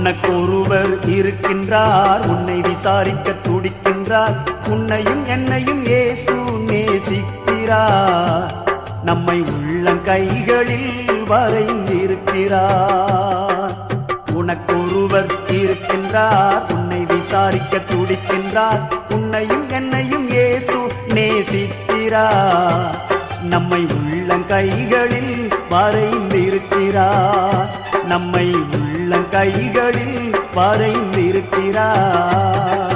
உனக்கொருவர் இருக்கின்றார், உன்னை விசாரிக்க துடிக்கின்றார். உன்னையும் என்னையும் இயேசு நேசிக்கிறார். நம்மை உள்ளங்கைகளில் வரைந்திருக்கிறார். உனக்கொருவர் இருக்கின்றார், உன்னை விசாரிக்க துடிக்கின்றார். உன்னையும் என்னையும் இயேசு நேசிக்கிறார். நம்மை உள்ளங்கைகளில் வரைந்திருக்கிறார். நம்மை உள்ளங்கைகளில் வரைந்திருக்கிறார்.